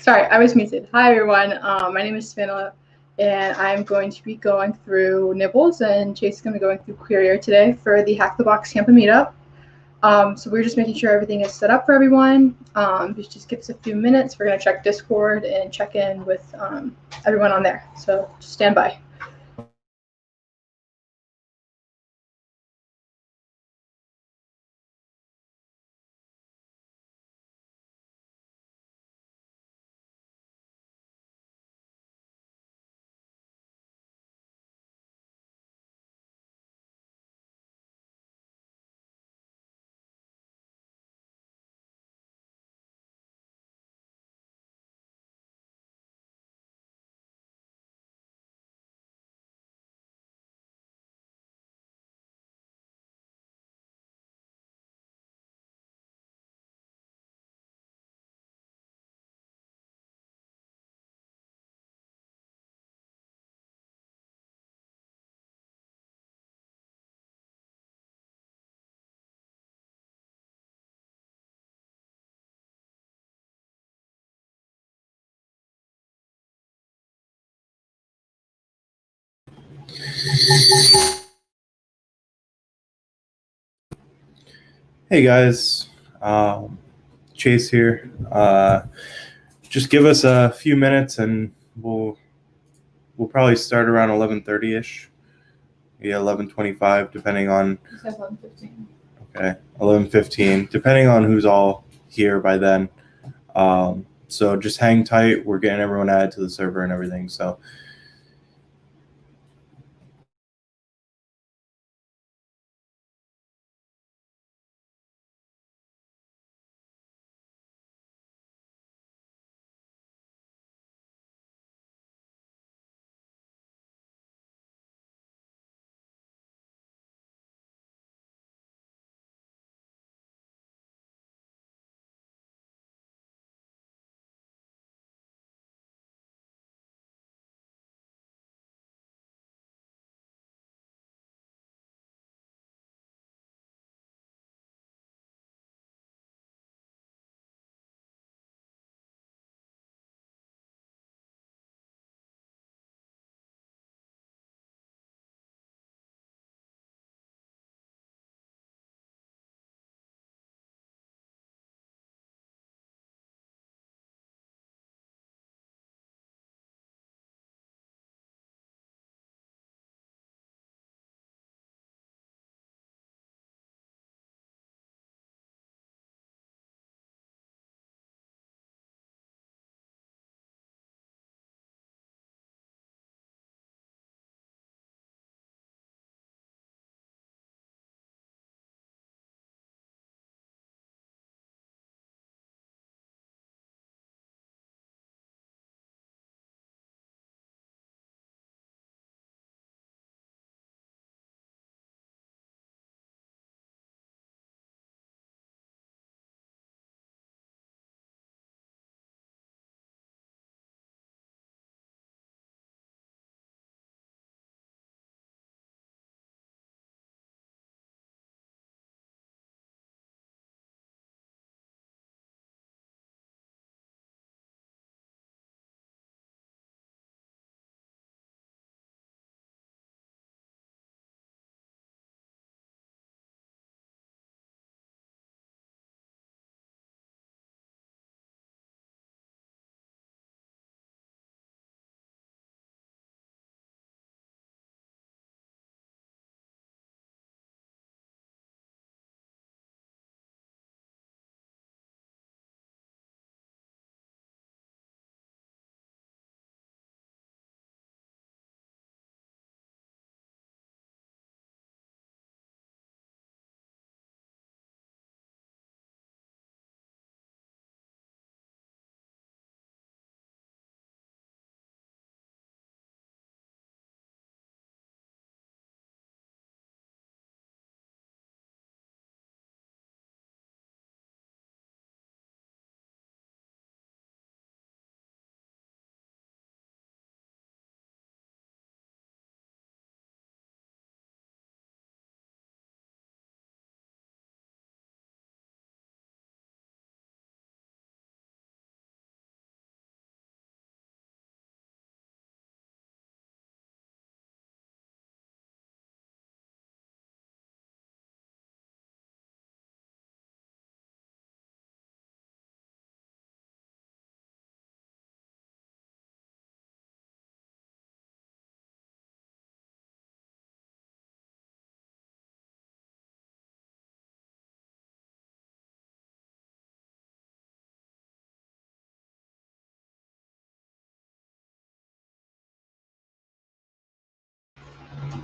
Sorry, I was muted. Hi, everyone. My name is Savannah, and I'm going to be going through Nibbles, and Chase is going to be going through Querier today for the Hack the Box Tampa Meetup. So we're just making sure everything is set up for everyone. Just give us a few minutes. We're going to check Discord and check in with everyone on there. So just stand by. Hey guys, Chase here. Just give us a few minutes and we'll probably start around 11:30ish. Yeah, 11:25, depending on. You said 11:15. Okay, 11:15, depending on who's all here by then. So just hang tight. We're getting everyone added to the server and everything. So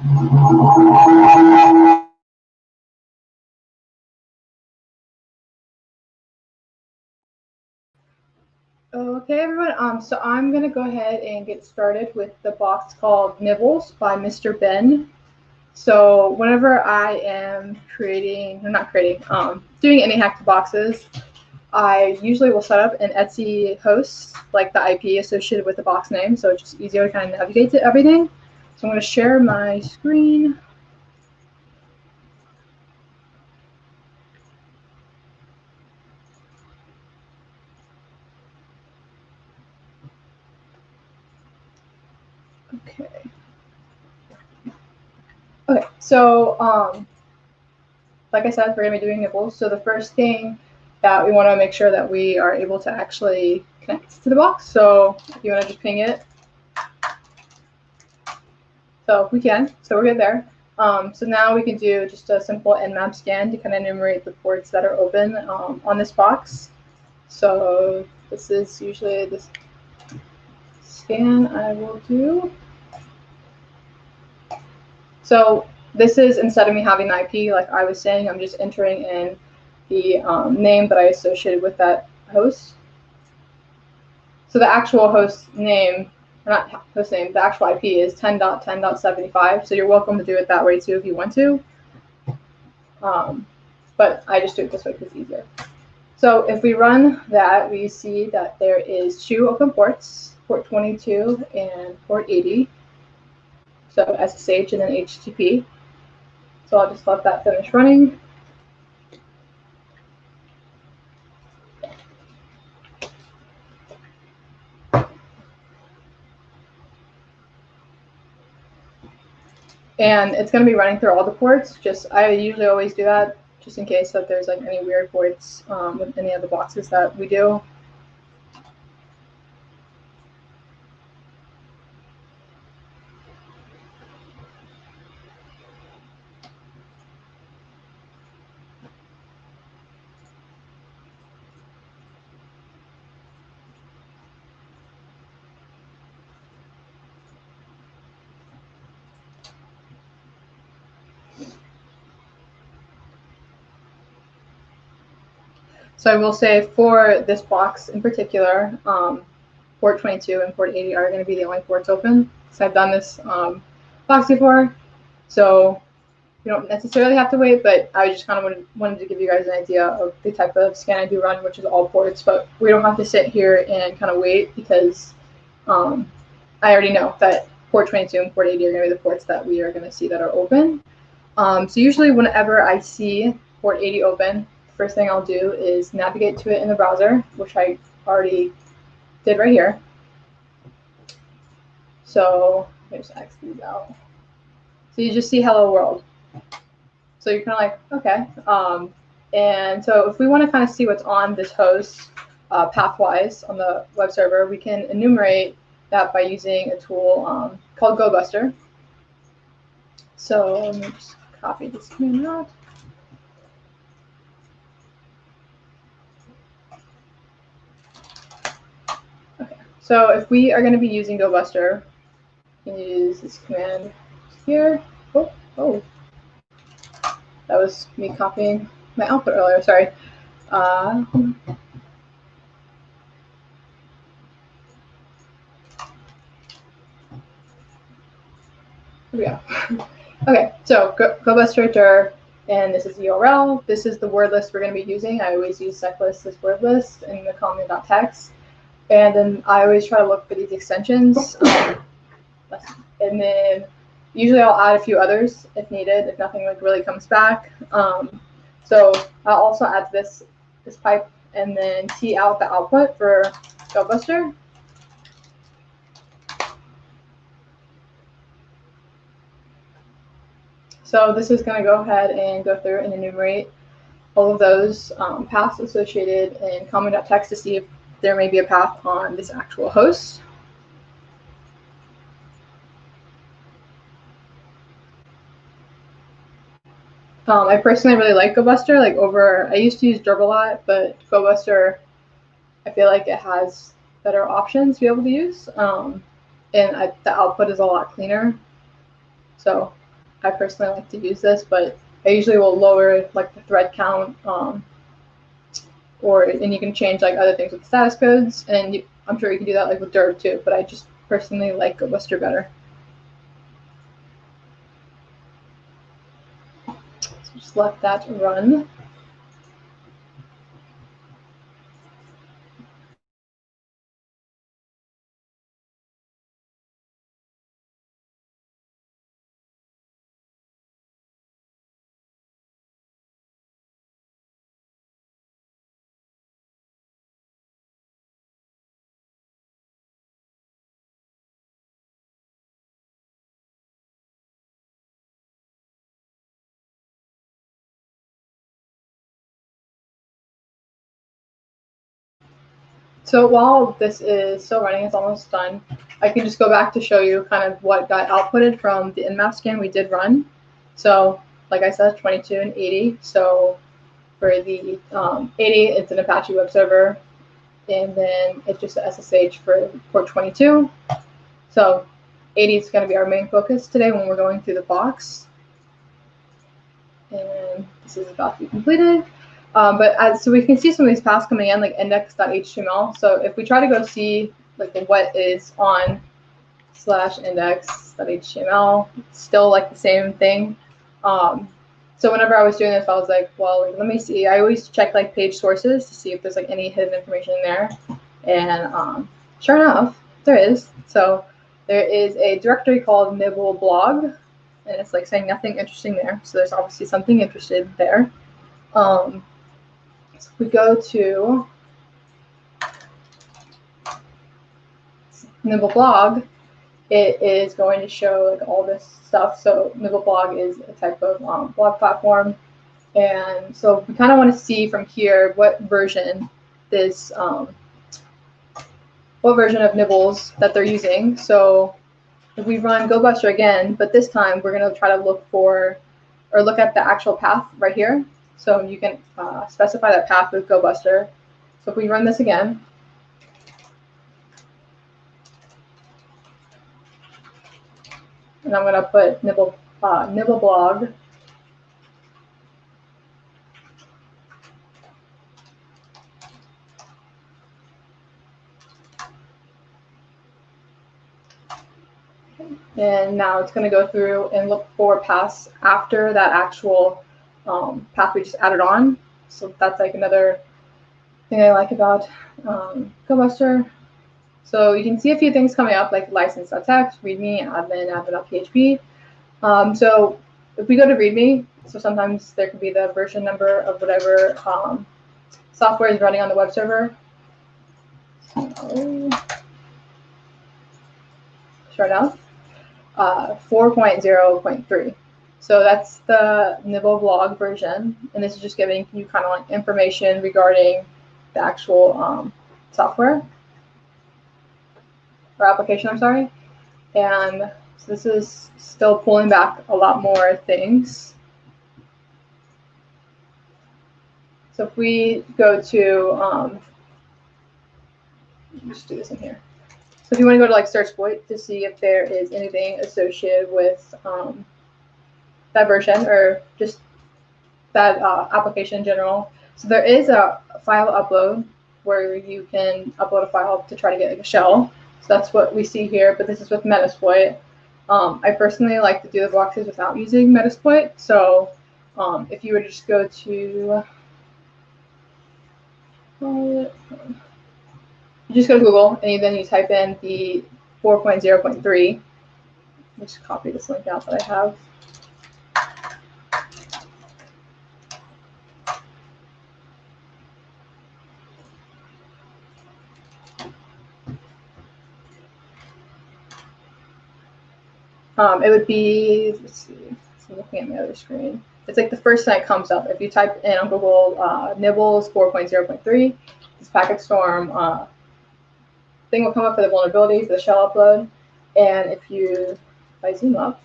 Okay, everyone. So I'm gonna go ahead and get started with the box called Nibbles by Mr. Ben. So whenever I am doing any hacked boxes, I usually will set up an Etsy host, like the IP associated with the box name, so it's just easier to kind of navigate to everything. So I'm going to share my screen. Okay. Okay, so like I said, we're going to be doing nibbles. So the first thing that we want to make sure that we are able to actually connect to the box. So if you want to just ping it. So we can. So we're good there. So now we can do just a simple nmap scan to kind of enumerate the ports that are open on this box. So this is usually this scan I will do. So this is, instead of me having the IP, like I was saying, I'm just entering in the name that I associated with that host. So the actual host name, or not host name, the actual IP is 10.10.75. So you're welcome to do it that way too if you want to. But I just do it this way because it's easier. So if we run that, we see that there is 2 open ports, port 22 and port 80. So SSH and then HTTP. So I'll just let that finish running. And it's going to be running through all the ports. I usually always do that just in case that there's like any weird ports with any of the boxes that we do. So I will say for this box in particular, port 22 and port 80 are going to be the only ports open. So I've done this box before, so you don't necessarily have to wait, but I just kind of wanted to give you guys an idea of the type of scan I do run, which is all ports, but we don't have to sit here and kind of wait because I already know that port 22 and port 80 are going to be the ports that we are going to see that are open. So usually whenever I see port 80 open, first thing I'll do is navigate to it in the browser, which I already did right here. So let me just X these out. So you just see hello world. So you're kind of like, okay. And so if we want to kind of see what's on this host pathwise on the web server, we can enumerate that by using a tool called GoBuster. So let me just copy this command out. So if we are going to be using GoBuster, you can use this command here. Oh, that was me copying my output earlier. Sorry. Here we go. Okay, so GoBuster dir, and this is the URL. This is the word list we're going to be using. I always use seclist as word list in the comment.txt. And then I always try to look for these extensions. And then usually I'll add a few others if needed, if nothing like really comes back. So I'll also add this pipe and then tee out the output for GoBuster. So this is going to go ahead and go through and enumerate all of those paths associated in comment.txt to see if there may be a path on this actual host. I personally really like GoBuster. I used to use Derb a lot, but GoBuster, I feel like it has better options to be able to use, and the output is a lot cleaner. So I personally like to use this, but I usually will lower like the thread count, and you can change like other things with the status codes, and I'm sure you can do that like with Derb too, but I just personally like GoBuster better. So just let that run. So while this is still running, it's almost done, I can just go back to show you kind of what got outputted from the in-map scan we did run. So like I said, 22 and 80. So for the 80, it's an Apache web server, and then it's just a SSH for port 22. So 80 is going to be our main focus today when we're going through the box. And this is about to be completed. So we can see some of these paths coming in, like index.html. So if we try to go see like what is on /index.html, it's still like the same thing. So whenever I was doing this, I was like, well, like, let me see. I always check like page sources to see if there's like any hidden information in there. And sure enough, there is. So there is a directory called Nibble blog, and it's like saying nothing interesting there. So there's obviously something interested there. So if we go to Nibble blog, it is going to show like all this stuff. So Nibble blog is a type of blog platform, and so we kind of want to see from here what version this what version of Nibbles that they're using. So if we run GoBuster again, but this time we're going to try to look at the actual path right here. So you can specify that path with GoBuster. So if we run this again, and I'm going to put Nibble blog. And now it's going to go through and look for paths after that actual path we just added on. So that's like another thing I like about GoBuster. So you can see a few things coming up like license.txt, readme, admin.php. So if we go to readme, so sometimes there could be the version number of whatever software is running on the web server. So, sure enough. 4.0.3. So that's the Nibble blog version, and this is just giving you kind of like information regarding the actual software or application, I'm sorry. And so this is still pulling back a lot more things. So if we go to, let's do this in here. So if you want to go to like search exploit to see if there is anything associated with that version or just that application in general. So there is a file upload where you can upload a file to try to get like a shell. So that's what we see here, but this is with Metasploit. I personally like to do the boxes without using Metasploit. So if you were to just go to, you just go to Google and then you type in the 4.0.3. Just copy this link out that I have. It would be, let's see, I'm looking at my other screen. It's like the first thing that comes up. If you type in on Google Nibbles 4.0.3, this packet storm thing will come up for the vulnerability for the shell upload. And if I zoom up,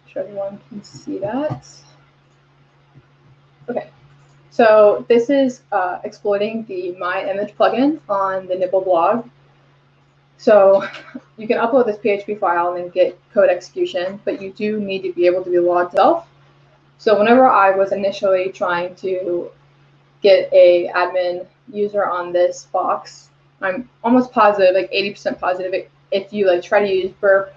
sure everyone can see that. Okay, so this is exploiting the My Image plugin on the Nibble blog. So you can upload this PHP file and then get code execution, but you do need to be able to be logged yourself. So whenever I was initially trying to get a admin user on this box, I'm almost positive, like 80% positive, if you like try to use burp,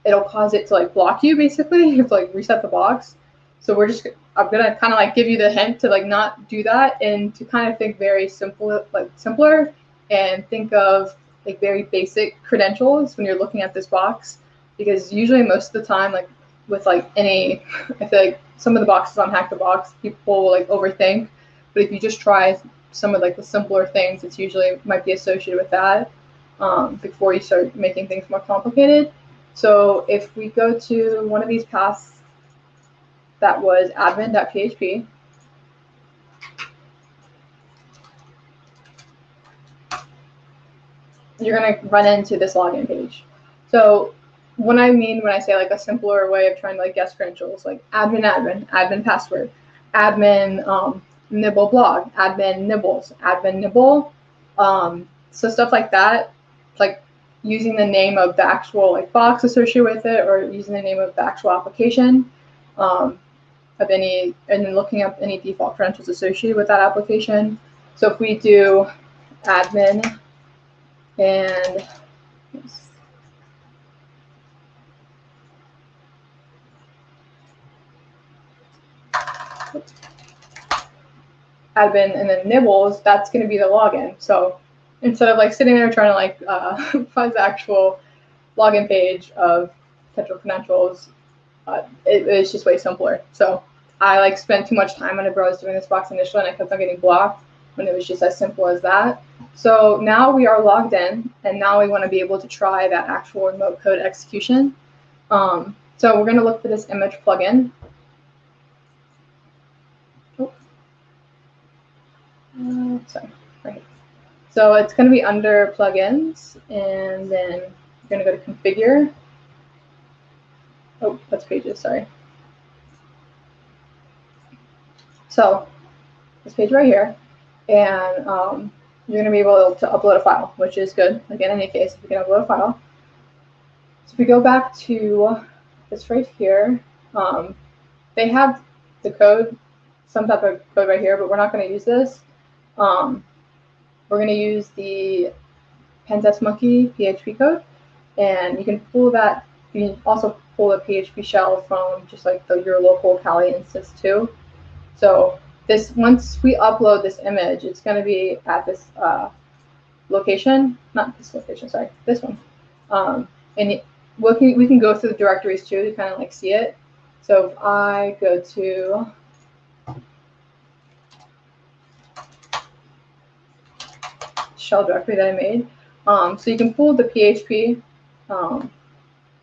it'll cause it to like block you basically. You have to like reset the box. So I'm gonna kind of like give you the hint to like not do that and to kind of think very simple, like simpler, and think of like very basic credentials when you're looking at this box, because usually most of the time, like with like any, I feel like some of the boxes on Hack the Box, people will like overthink, but if you just try some of like the simpler things, it's usually might be associated with that before you start making things more complicated. So if we go to one of these paths that was admin.php, you're going to run into this login page. So what I mean when I say like a simpler way of trying to like guess credentials, like admin password, admin nibble blog, admin nibbles, admin nibble. So stuff like that, like using the name of the actual like box associated with it, or using the name of the actual application of any, and then looking up any default credentials associated with that application. So if we do admin and admin and then nibbles, that's going to be the login. So instead of like sitting there trying to like find the actual login page of potential credentials, it's just way simpler. So I like spent too much time whenever I was doing this box initially, and I kept on getting blocked when it was just as simple as that. So now we are logged in, and now we want to be able to try that actual remote code execution. So we're going to look for this image plugin. Sorry, right. So it's going to be under plugins, and then you're going to go to configure. Oh, that's pages, sorry. So this page right here, and you're going to be able to upload a file, which is good. Like in any case, if you can upload a file. So if we go back to this right here, they have the code, some type of code right here, but we're not going to use this. We're going to use the Pentest Monkey PHP code, and you can pull that. You can also pull a PHP shell from just like your local Kali instance too. So this, once we upload this image, it's going to be at this location, not this location, sorry, this one. And we can go through the directories too to kind of like see it. So if I go to shell directory that I made, so you can pull the PHP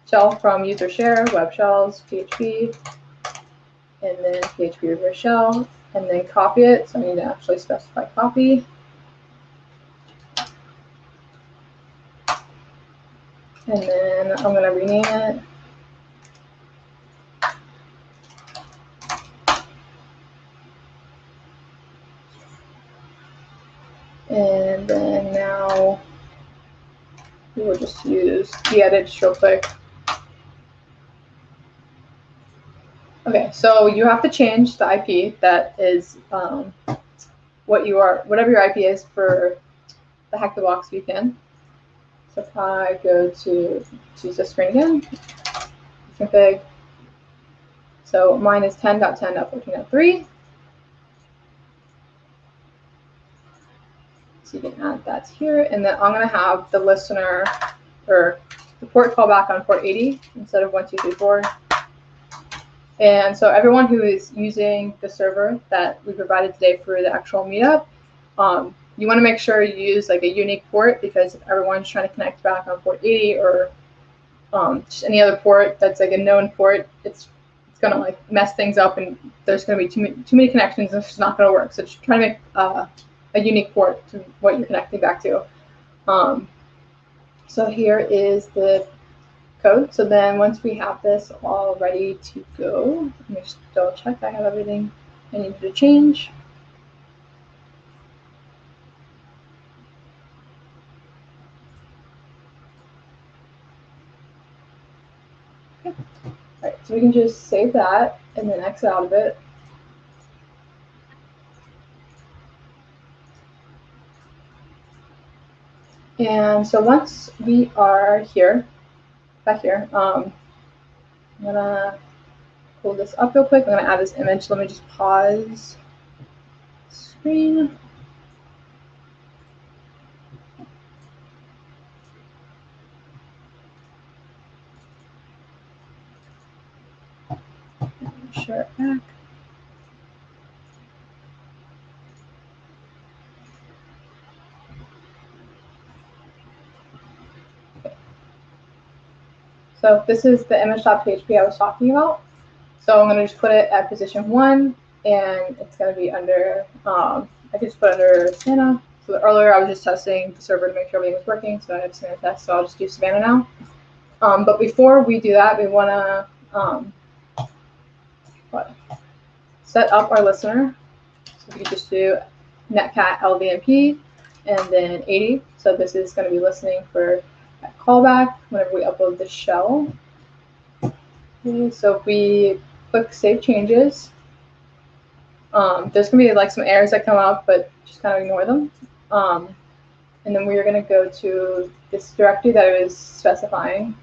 shell from user share, web shells, PHP, and then PHP reverse shell, and then copy it. So I need to actually specify copy. And then I'm going to rename it. And then now we will just use gedit just real quick. Okay, so you have to change the IP that is whatever your IP is for the Hack the Box VPN. So if I go to choose this screen again, config. So mine is 10.10.14.3. So you can add that here, and then I'm going to have the listener or the port callback on port 80 instead of 1234. And so everyone who is using the server that we provided today for the actual meetup, you want to make sure you use like a unique port, because if everyone's trying to connect back on port 80 or just any other port that's like a known port, it's going to like mess things up, and there's going to be too many connections, and it's just not going to work. So just try to make a unique port to what you're connecting back to. So here is the code. So then once we have this all ready to go, let me just double check I have everything I need to change. Okay. All right, so we can just save that and then exit out of it. And so once we are here, back here, I'm gonna pull this up real quick. I'm gonna add this image. Let me just pause screen. Share it back. So this is the image.php I was talking about. So I'm going to just put it at position 1, and it's going to be under, I can just put it under Savannah. So earlier I was just testing the server to make sure everything was working, so I have Savannah test, so I'll just do Savannah now. But before we do that, we want to set up our listener. So we can just do netcat lvmp and then 80. So this is going to be listening for that callback whenever we upload the shell. Okay, so if we click Save Changes, there's going to be like some errors that come up, but just kind of ignore them. And then we are going to go to this directory that I was specifying.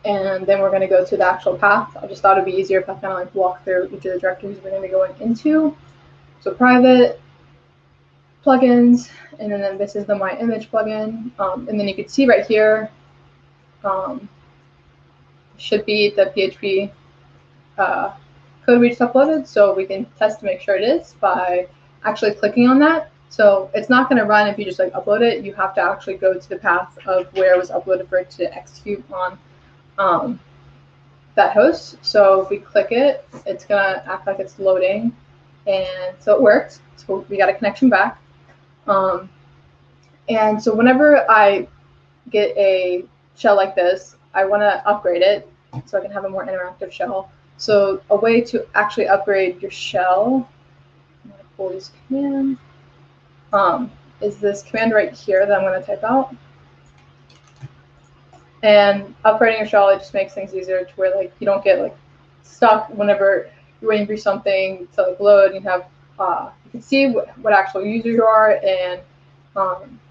And then we're going to go to the actual path. I just thought it'd be easier if I kind of like walk through each of the directories we're going to be going into. So private, plugins, and then this is the My Image plugin. And then you can see right here should be the PHP code we just uploaded. So we can test to make sure it is by actually clicking on that. So it's not going to run if you just like upload it. You have to actually go to the path of where it was uploaded for it to execute on that host. So if we click it, it's going to act like it's loading. And so it worked. So we got a connection back. And so whenever I get a shell like this, I want to upgrade it so I can have a more interactive shell. So a way to actually upgrade your shell, I'm going to pull this command, is this command right here that I'm going to type out. And upgrading your shell, it just makes things easier to where like you don't get like stuck whenever you're waiting for something to like load. And you have you can see what actual user you are, and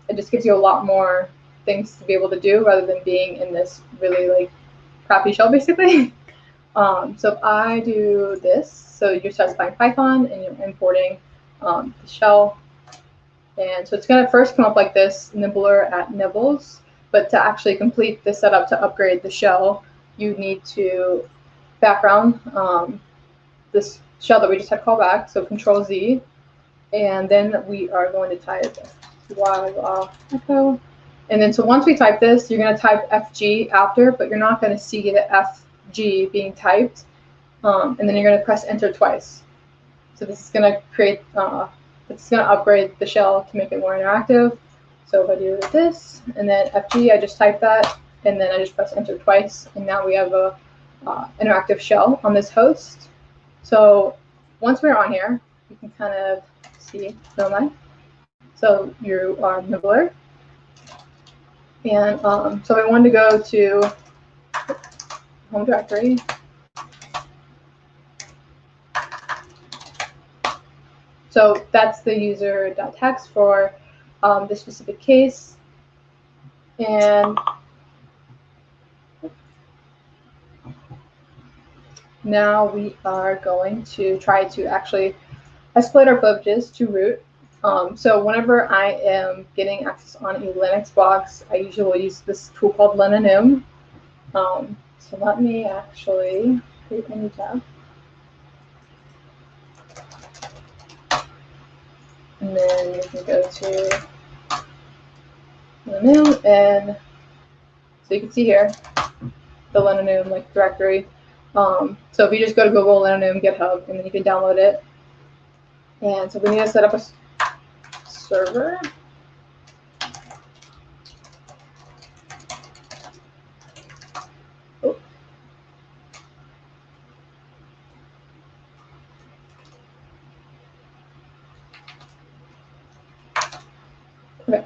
it just gives you a lot more things to be able to do rather than being in this really like crappy shell basically. So if I do this, so you're specifying Python and you're importing the shell. And so it's going to first come up like this, nibbler at nibbles. But to actually complete the setup to upgrade the shell, you need to background this shell that we just had callback, so Control Z. And then we are going to type echo. And then so once we type this, you're going to type FG after, but you're not going to see the FG being typed. And then you're going to press enter twice. So this is going to create, it's going to upgrade the shell to make it more interactive. So if I do this, and then FG, I just type that, and then I just press enter twice, and now we have a interactive shell on this host. So once we're on here, you can kind of see the line. So you are nibbler. And so I wanted to go to home directory. So that's the user.txt for this specific case. And now we are going to try to actually escalate our privileges to root. So whenever I am getting access on a Linux box, I usually will use this tool called Linenum. So let me actually create a new tab. And then we can go to Linenum, and so you can see here the Linenum like directory. So if you just go to Google Linenum GitHub, and then you can download it. And so we need to set up a server. Oh. Okay.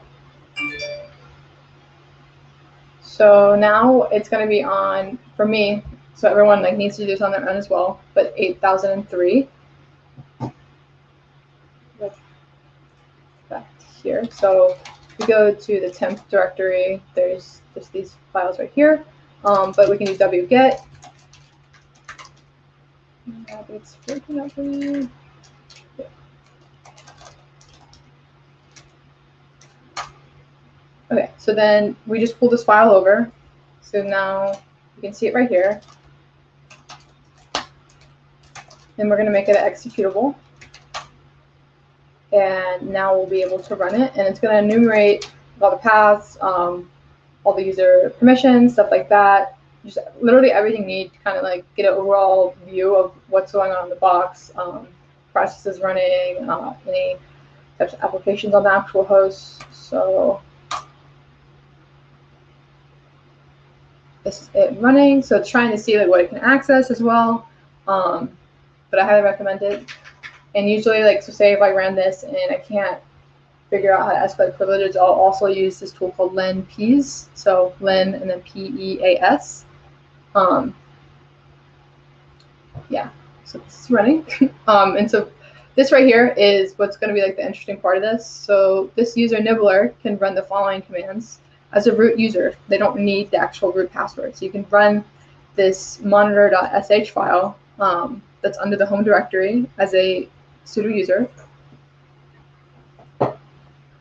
So now it's going to be on, for me, so everyone like needs to do this on their own as well, but 8003. Back here. So we go to the temp directory. There's just these files right here, but we can use wget. It's working out for me. Yeah. Okay, so then we just pull this file over. So now you can see it right here. Then we're going to make it executable. And now we'll be able to run it. And it's going to enumerate all the paths, all the user permissions, stuff like that. Just literally everything you need to kind of like get an overall view of what's going on in the box, processes running, any types of applications on the actual host. So this is it running. So it's trying to see like what it can access as well. But I highly recommend it. And usually, like, so say if I ran this and I can't figure out how to escalate privileges, I'll also use this tool called len-peas. So len and then PEAS. Yeah, so this is running. And so this right here is what's going to be like the interesting part of this. So this user Nibbler can run the following commands as a root user. They don't need the actual root password. So you can run this monitor.sh file that's under the home directory as a sudo user,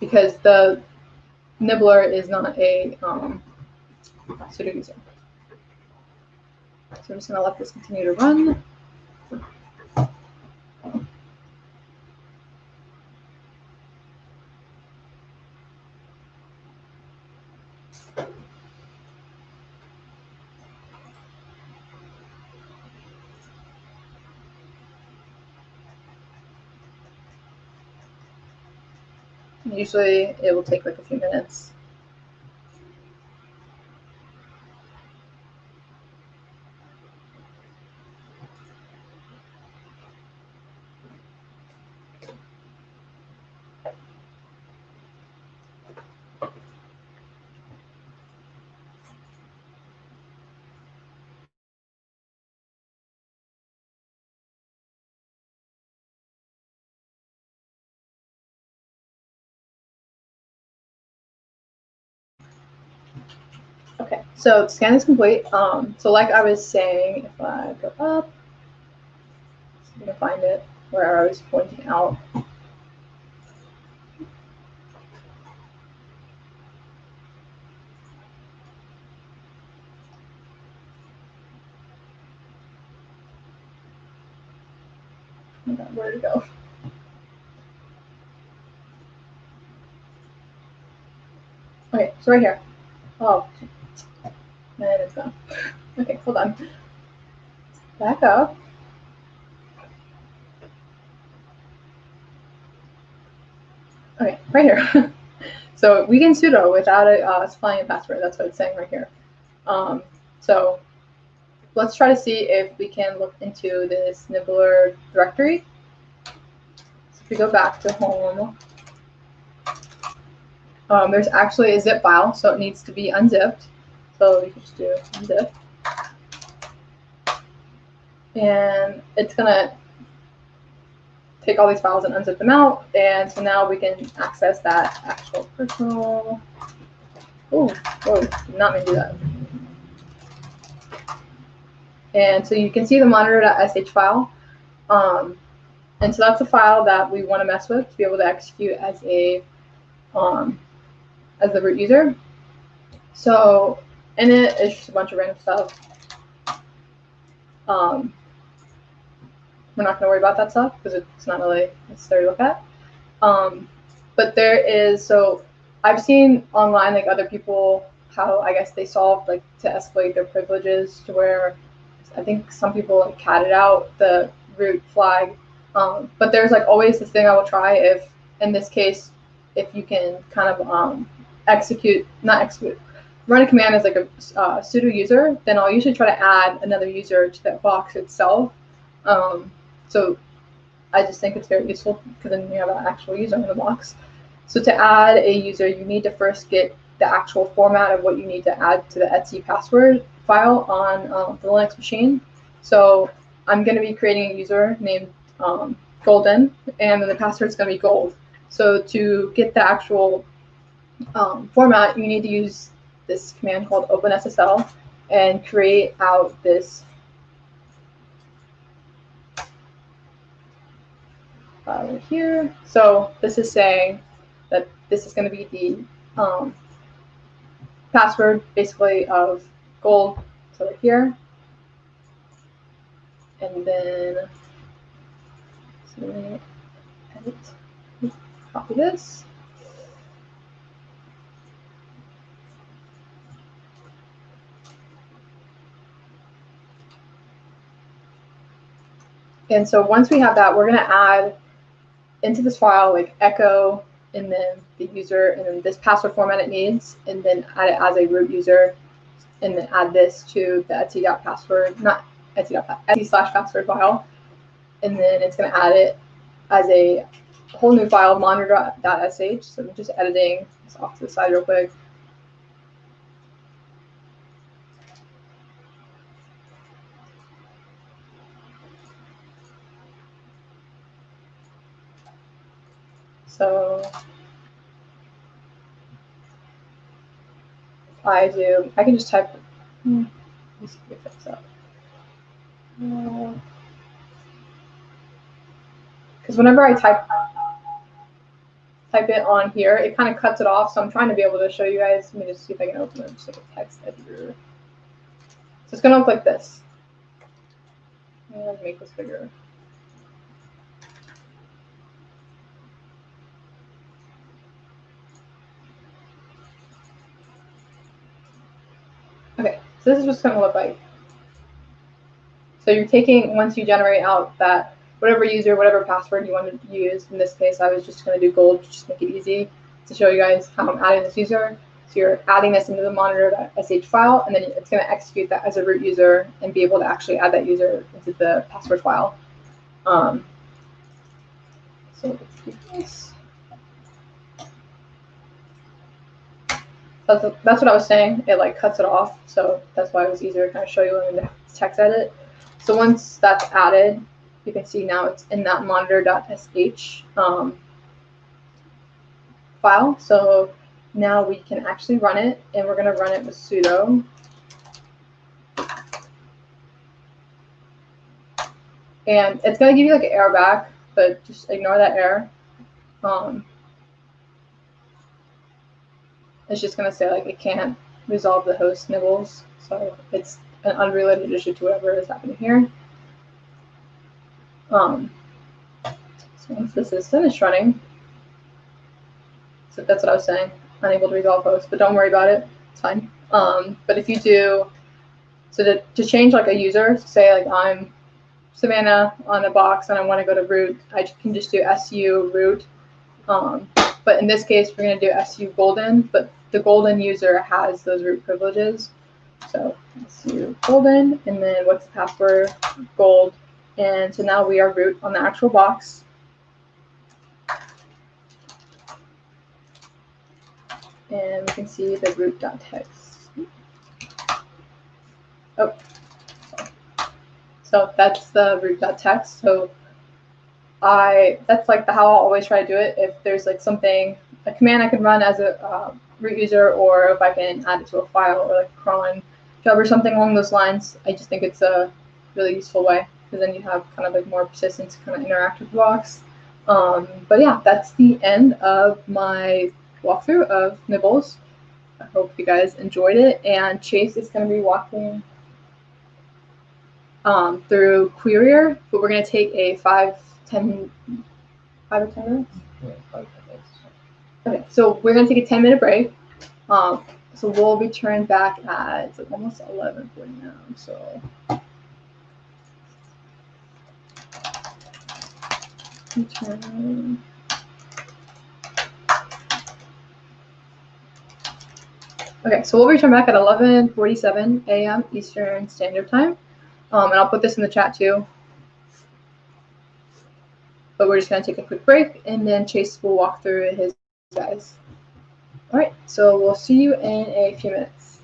because the Nibbler is not a sudo user. So I'm just going to let this continue to run. Usually it will take like a few minutes. Okay, so scan is complete. So like I was saying, if I go up, I'm going to find it where I was pointing out. Where to go? Okay, so right here. Oh, man, it's gone. Okay, hold on. Back up. Okay, right here. So we can sudo without it supplying a password. That's what it's saying right here. So let's try to see if we can look into this Nibbler directory. So if we go back to home, there's actually a zip file, so it needs to be unzipped. So we can just do unzip. And it's going to take all these files and unzip them out. And so now we can access that actual personal. Oh, whoa, not going to do that. And so you can see the monitor.sh file. And so that's a file that we want to mess with to be able to execute as a as the root user. So in it is just a bunch of random stuff. We're not going to worry about that stuff because it's not really necessary to look at. But there is, so I've seen online like other people how I guess they solved like to escalate their privileges to where I think some people like catted out the root flag. But there's like always this thing I will try if, in this case, if you can kind of run a command as like a sudo user, then I'll usually try to add another user to that box itself. So I just think it's very useful because then you have an actual user in the box. So to add a user, you need to first get the actual format of what you need to add to the Etsy password file on the Linux machine. So I'm going to be creating a user named Golden, and then the password is going to be gold. So to get the actual format, you need to use this command called OpenSSL and create out this file right here. So this is saying that this is going to be the password basically of gold. So right here, and then so edit, copy this. And so once we have that, we're going to add into this file like echo and then the user and then this password format it needs, and then add it as a root user, and then add this to the Etsy.password, not Etsy/password file, and then it's going to add it as a whole new file, monitor.sh. So I'm just editing this off to the side real quick. So I can just type, let's get this up. Because whenever I type it on here, it kind of cuts it off. So I'm trying to be able to show you guys. Let me just see if I can open it. Just like a text editor. So it's going to look like this. Let's make this bigger. Okay, so this is what's going to look like. So you're taking, once you generate out that whatever user, whatever password you want to use, in this case, I was just going to do gold to just make it easy to show you guys how I'm adding this user. So you're adding this into the monitor.sh file, and then it's going to execute that as a root user and be able to actually add that user into the password file. So let's do this. That's what I was saying. It like cuts it off, so that's why it was easier to kind of show you in the text edit. So once that's added, you can see now it's in that monitor.sh file. So now we can actually run it, and we're going to run it with sudo. And it's going to give you like an error back, but just ignore that error. It's just going to say like it can't resolve the host nibbles. So it's an unrelated issue to whatever is happening here. So once this is finished running, so that's what I was saying, unable to resolve host, but don't worry about it, it's fine. But if you do, so to change like a user, say like I'm Savannah on a box and I want to go to root, I can just do su root. But in this case, we're going to do su golden, but the golden user has those root privileges. So su golden, and then what's the password? Gold. And so now we are root on the actual box. And we can see the root.text. Oh, so that's the root.text. So that's like how I'll always try to do it. If there's like something, a command I can run as a root user, or if I can add it to a file or like a cron job or something along those lines, I just think it's a really useful way, because then you have kind of like more persistence to kind of interact with the box. But yeah, that's the end of my walkthrough of Nibbles. I hope you guys enjoyed it, and Chase is going to be walking through Querier, but we're going to take a 5 or 10 minutes? Yeah, 5 or 10 minutes. Okay, so we're going to take a 10-minute break. So we'll return back at, it's like almost 11:40 now, so return. Okay, so we'll return back at 11:47 a.m. Eastern Standard Time. And I'll put this in the chat too. But we're just going to take a quick break, and then Chase will walk through his guys. All right, so we'll see you in a few minutes.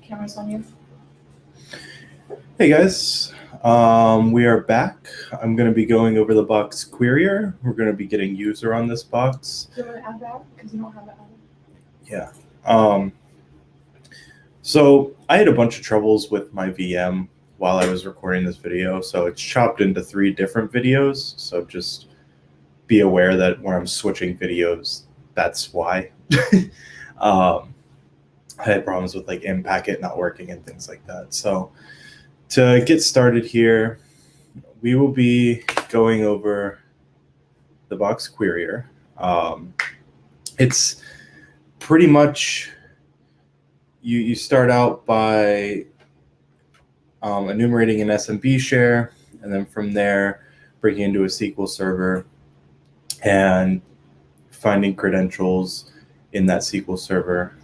Camera's on you. Hey guys, we are back. I'm going to be going over the box Querier. We're going to be getting user on this box. Do you want to add that? Because you don't have it on. Yeah. So I had a bunch of troubles with my VM while I was recording this video. So it's chopped into 3 different videos. So just be aware that when I'm switching videos, that's why. I had problems with like InPacket not working and things like that. So to get started here, we will be going over the box Querier. It's pretty much, you start out by enumerating an SMB share, and then from there breaking into a SQL server and finding credentials in that SQL server.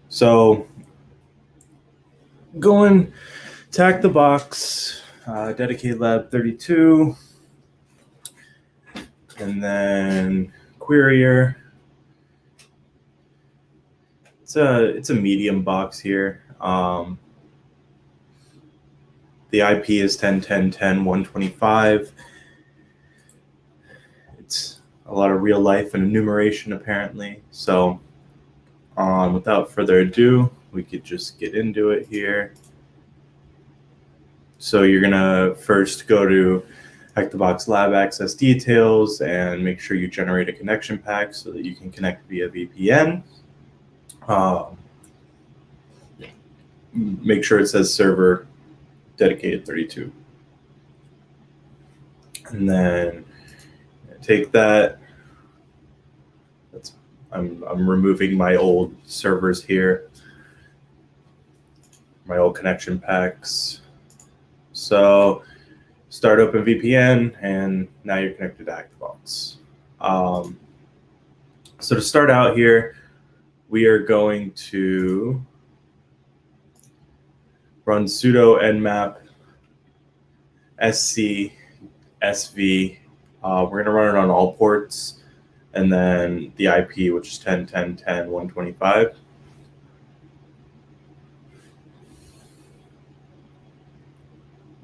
So going tack the box, dedicate lab 32, and then Querier. It's a medium box here. The IP is 10.10.10.125. It's a lot of real life and enumeration apparently. So without further ado, we could just get into it here. So you're gonna first go to Hack the Box Lab Access Details and make sure you generate a connection pack so that you can connect via VPN. Make sure it says server dedicated 32. And then take that. I'm removing my old servers here, my old connection packs. So start OpenVPN, and now you're connected to HackTheBox. So to start out here, we are going to run sudo nmap sc sv. We're going to run it on all ports, and then the IP, which is 10.10.10.125.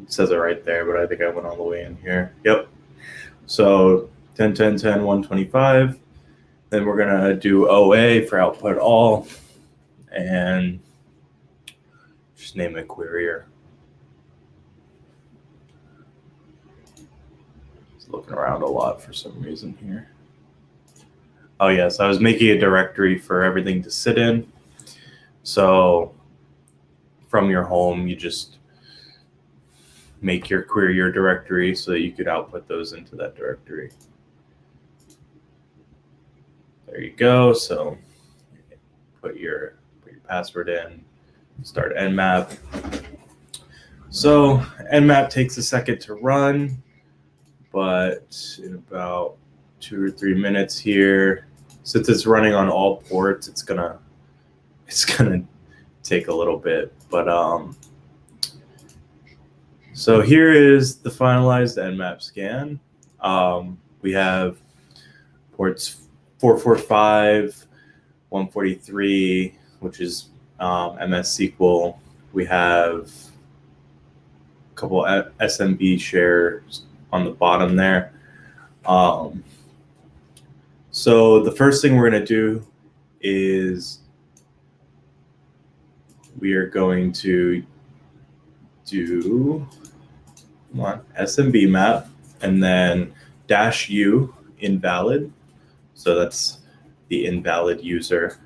It says it right there, but I think I went all the way in here. Yep. So 10.10.10.125. Then we're going to do OA for output all, and just name it Querier. It's looking around a lot for some reason here. Oh yes, I was making a directory for everything to sit in. So from your home, you just make your Querier directory so that you could output those into that directory. There you go. So put your password in, start nmap. So nmap takes a second to run, but in about 2 or 3 minutes here, since it's running on all ports, it's gonna take a little bit. But so here is the finalized nmap scan. We have ports 445, 143, which is MS SQL. We have a couple SMB shares on the bottom there. So the first thing we're going to do is we are going to do SMB map and then -u invalid. So that's the invalid user.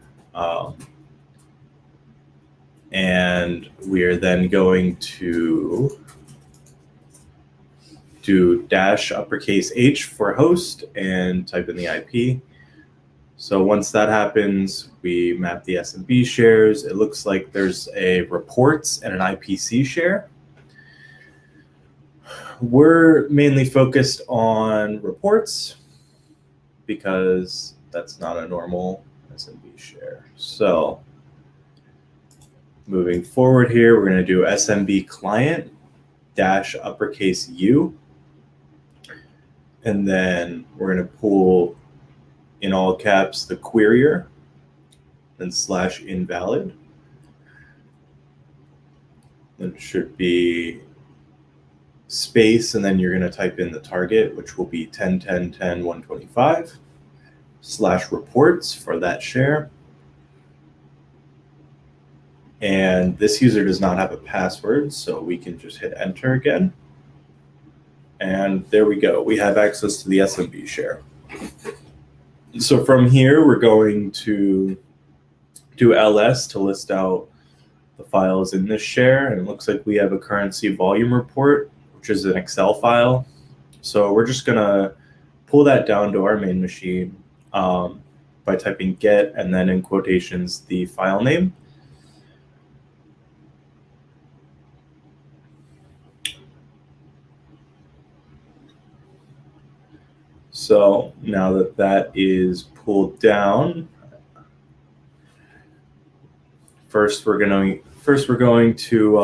And we are then going to do -uppercase H for host and type in the IP. So once that happens, we map the SMB shares. It looks like there's a reports and an IPC share. We're mainly focused on reports because that's not a normal SMB share. So moving forward here, we're going to do SMB client -uppercase U. And then we're going to pull in all caps, the Querier, then /invalid. Then it should be space, and then you're going to type in the target, which will be 10.10.10.125 /reports for that share. And this user does not have a password, so we can just hit enter again. And there we go. We have access to the SMB share. So from here, we're going to do ls to list out the files in this share. And it looks like we have a currency volume report, which is an Excel file. So we're just going to pull that down to our main machine by typing get and then in quotations the file name. So now that that is pulled down, first we're going to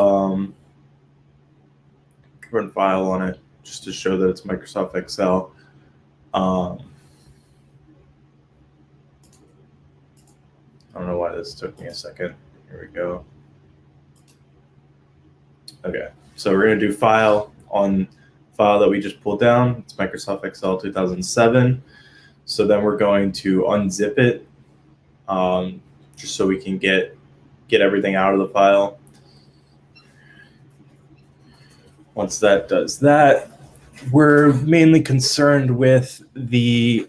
run file on it just to show that it's Microsoft Excel. I don't know why this took me a second. Here we go. Okay, so we're going to do file on file that we just pulled down. It's Microsoft Excel 2007. So then we're going to unzip it just so we can get everything out of the file. Once that does that, we're mainly concerned with the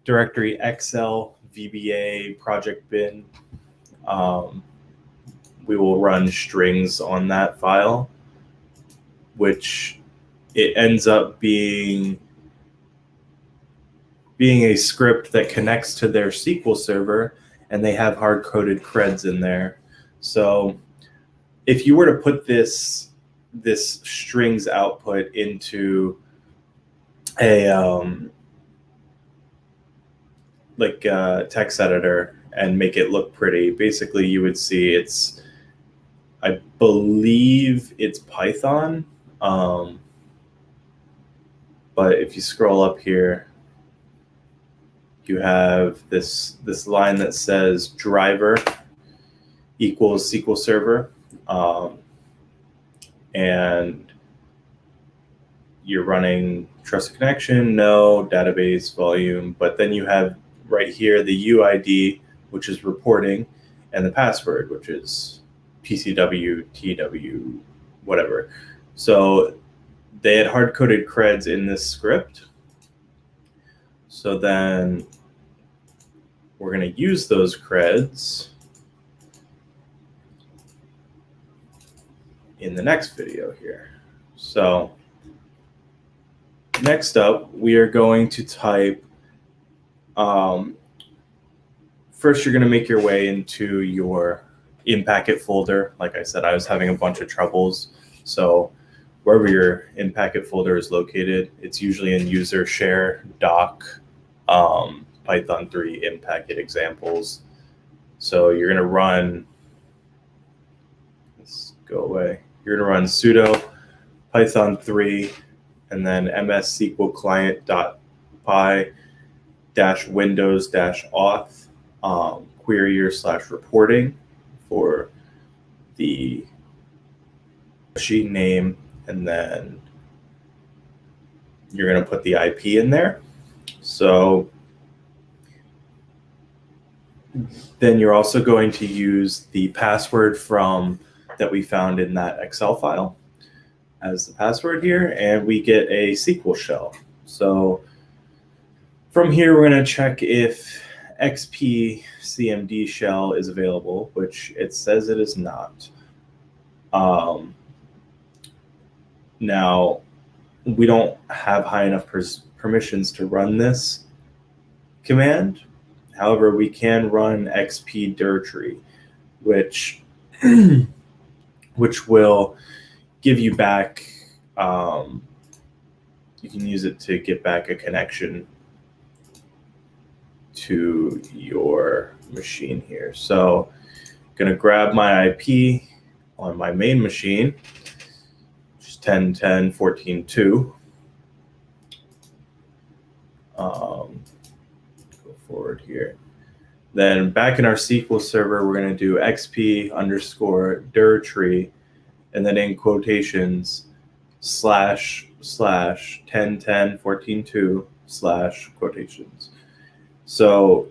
directory Excel VBA project bin. We will run strings on that file, which it ends up being a script that connects to their SQL server, and they have hard-coded creds in there. So if you were to put this strings output into a text editor and make it look pretty, basically you would see I believe it's Python. But if you scroll up here, you have this line that says driver equals SQL Server, and you're running trusted connection, no, database volume, but then you have right here the UID, which is reporting, and the password, which is PCW, TW, whatever. So they had hard-coded creds in this script. So then we're going to use those creds in the next video here. So next up, we are going to type, first you're going to make your way into your in-packet folder. Like I said, I was having a bunch of troubles. So wherever your in-packet folder is located, it's usually in user share, doc, Python 3 in-packet examples. So you're going to run, let's go away. You're going to run sudo Python 3 and then ms SQL client.py -windows-auth querier/reporting for the machine name, and then you're going to put the IP in there. So then you're also going to use the password that we found in that Excel file as the password here, and we get a SQL shell. So from here, we're going to check if XP CMD shell is available, which it says it is not. Now, we don't have high enough permissions to run this command. However, we can run XP directory, which will give you back, you can use it to get back a connection to your machine here. So I'm going to grab my IP on my main machine, which is 10.10.14.2. Go forward here. Then back in our SQL server, we're going to do xp underscore directory, and then in quotations slash 10.10.14.2 slash quotations. So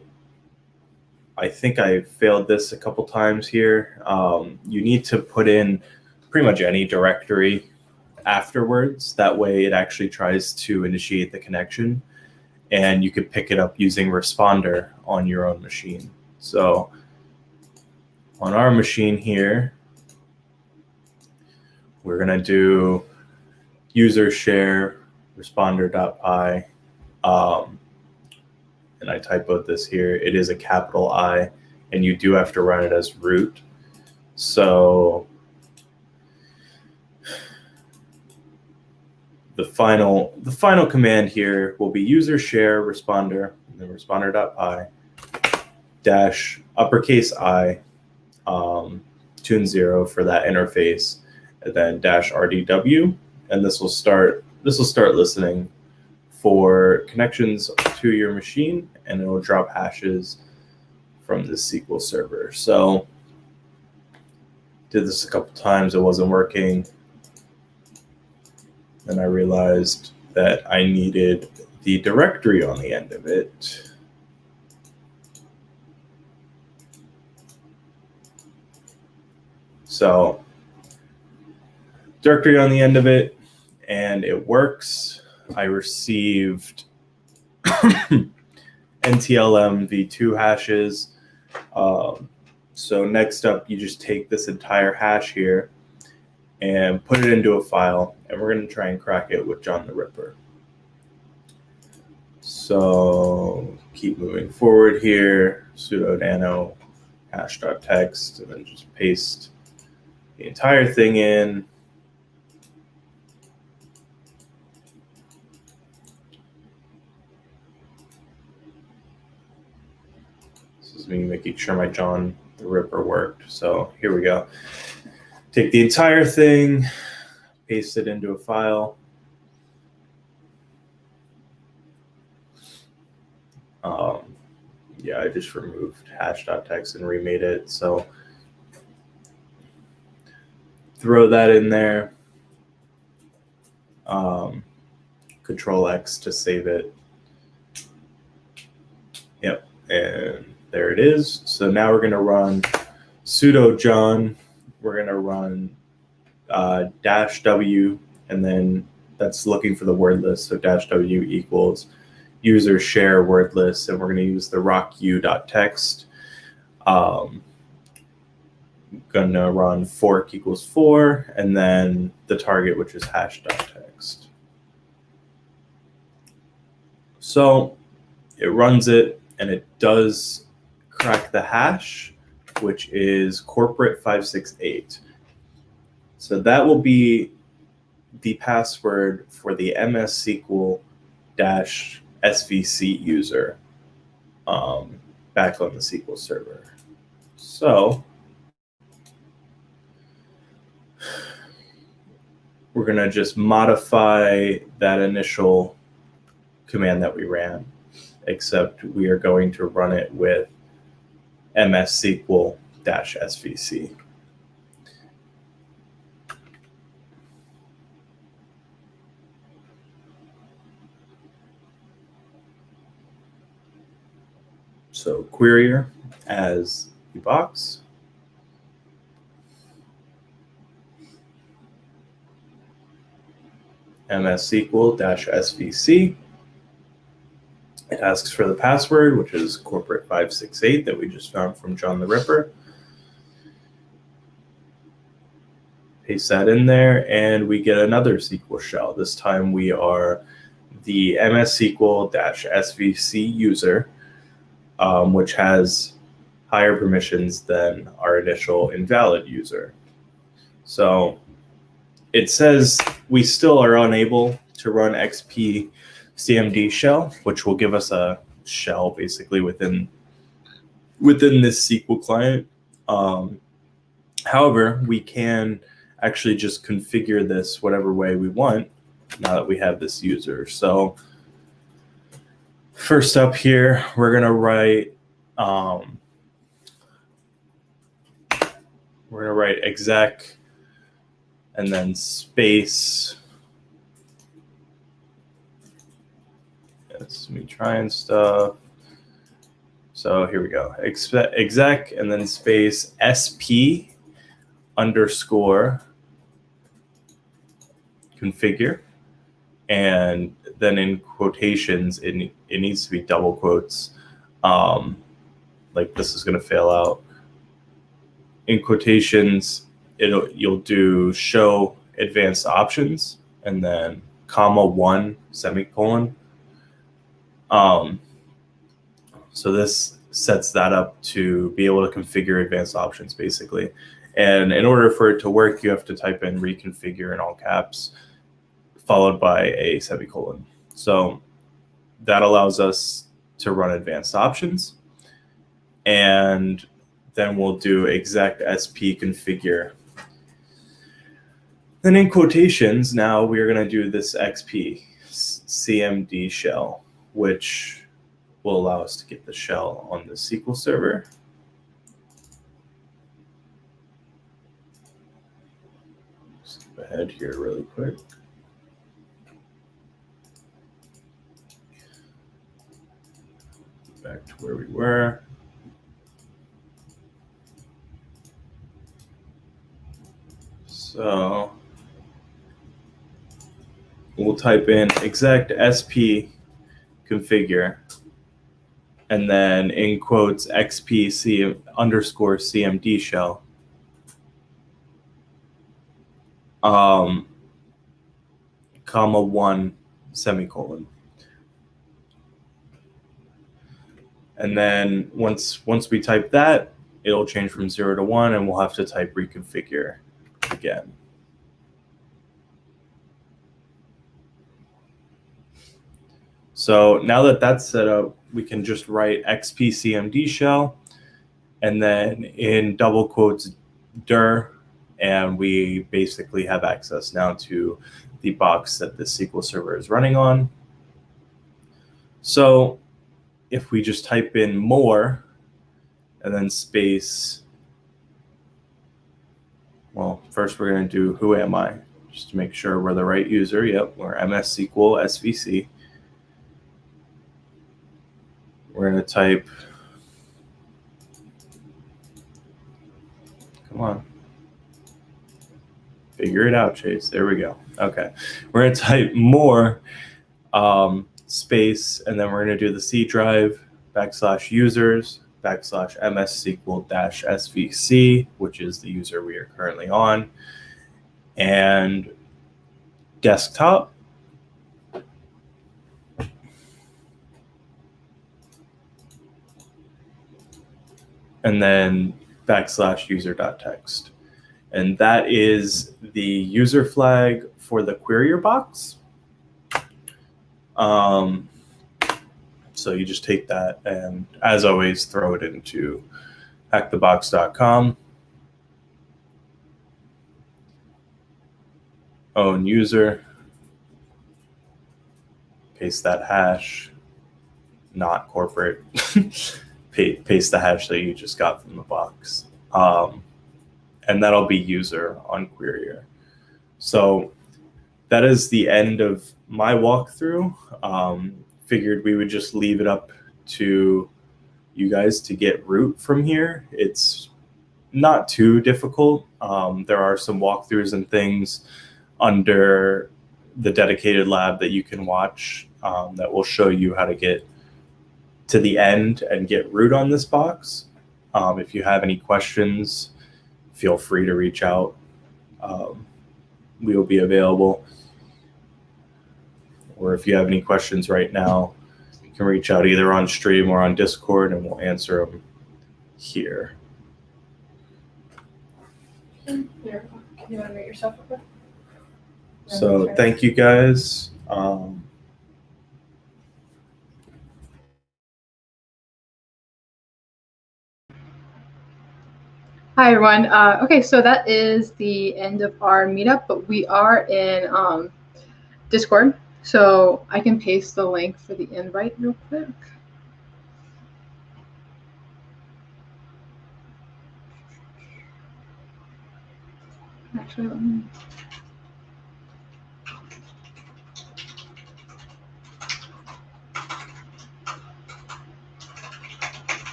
I think I failed this a couple times here. You need to put in pretty much any directory afterwards. That way it actually tries to initiate the connection, and you could pick it up using responder on your own machine. So on our machine here, we're going to do user share responder.py. And I typoed this here. It is a capital I, and you do have to run it as root. So the final command here will be user share responder, and then responder.py dash uppercase I, tune 0 for that interface, and then dash RDW, and this will start listening for connections to your machine, and it will drop hashes from the SQL server. So did this a couple times, it wasn't working. Then I realized that I needed the directory on the end of it. So directory on the end of it, and it works. I received NTLM v2 hashes. So next up, you just take this entire hash here and put it into a file, and we're going to try and crack it with John the Ripper. So keep moving forward here, sudo nano hash.text, and then just paste the entire thing in. This is me making sure my John the Ripper worked. So here we go. Take the entire thing, paste it into a file. Yeah, I just removed hash.text and remade it. So throw that in there. Control X to save it. Yep, and there it is. So now we're going to run sudo John. We're going to run dash W, and then that's looking for the word list. So dash W equals user share word list, and we're going to use the rocku.text. Going to run fork equals 4, and then the target, which is hash.text. So it runs it, and it does crack the hash, which is corporate 568. So that will be the password for the MS SQL-SVC user back on the SQL server. So we're going to just modify that initial command that we ran, except we are going to run it with MS SQL-SVC. So Querier as the box. MS SQL-SVC. It asks for the password, which is corporate 568 that we just found from John the Ripper. Paste that in there, and we get another SQL shell. This time we are the MS SQL-SVC user, which has higher permissions than our initial invalid user. So it says we still are unable to run XP CMD shell, which will give us a shell basically within this SQL client. However, we can actually just configure this whatever way we want now that we have this user. So first up here, we're going to write exec and then space. That's me trying stuff. So here we go. Exec and then space SP underscore configure. And then in quotations, it needs to be double quotes. Like this is going to fail out. In quotations, you'll do show advanced options and then comma 1 semicolon. So this sets that up to be able to configure advanced options basically. And in order for it to work, you have to type in reconfigure in all caps, followed by a semicolon. So that allows us to run advanced options. And then we'll do exec sp configure. Then in quotations, now we're going to do this xp cmd shell, which will allow us to get the shell on the SQL server. Skip ahead here really quick. Back to where we were. So we'll type in exec sp configure, and then in quotes xp underscore cmd shell. Comma 1 semicolon. And then once we type that, it'll change from 0 to 1, and we'll have to type reconfigure again. So now that that's set up, we can just write xpcmd shell and then in double quotes dir, and we basically have access now to the box that the SQL server is running on. So if we just type in more and then space, well, first we're going to do who am I, just to make sure we're the right user. Yep, we're MS SQL SVC. We're going to type, come on, figure it out, Chase. There we go. Okay, we're going to type more space, and then we're going to do the C drive /users /MS SQL -SVC, which is the user we are currently on, and desktop. And then /user.text. And that is the user flag for the Querier box. So you just take that and, as always, throw it into hackthebox.com. Own user. Paste that hash, not corporate. Paste the hash that you just got from the box. And that'll be user on Querier. So that is the end of my walkthrough. Figured we would just leave it up to you guys to get root from here. It's not too difficult. There are some walkthroughs and things under the dedicated lab that you can watch that will show you how to get to the end and get root on this box. If you have any questions, feel free to reach out. We will be available. Or if you have any questions right now, you can reach out either on stream or on Discord, and we'll answer them here. Can you unmute yourself real quick? So thank you guys. Hi, everyone. Okay, so that is the end of our meetup, but we are in Discord. So I can paste the link for the invite real quick. Actually, let me.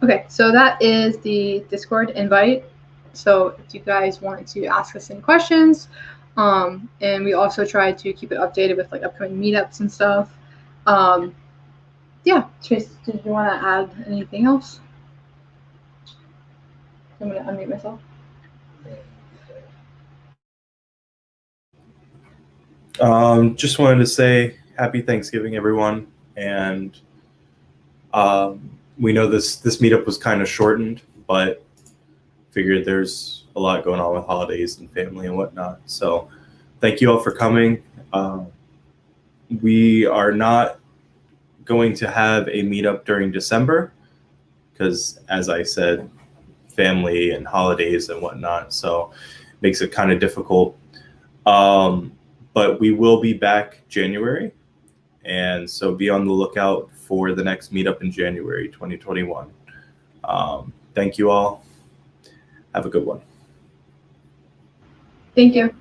Okay, so that is the Discord invite. So if you guys want to ask us any questions, and we also try to keep it updated with like upcoming meetups and stuff. Yeah, Chase, did you want to add anything else? I'm gonna unmute myself. Just wanted to say happy Thanksgiving, everyone, and we know this meetup was kind of shortened, but figured there's a lot going on with holidays and family and whatnot. So thank you all for coming. We are not going to have a meetup during December because, as I said, family and holidays and whatnot, so it makes it kind of difficult. But we will be back January, and so be on the lookout for the next meetup in January 2021. Thank you all. Have a good one. Thank you.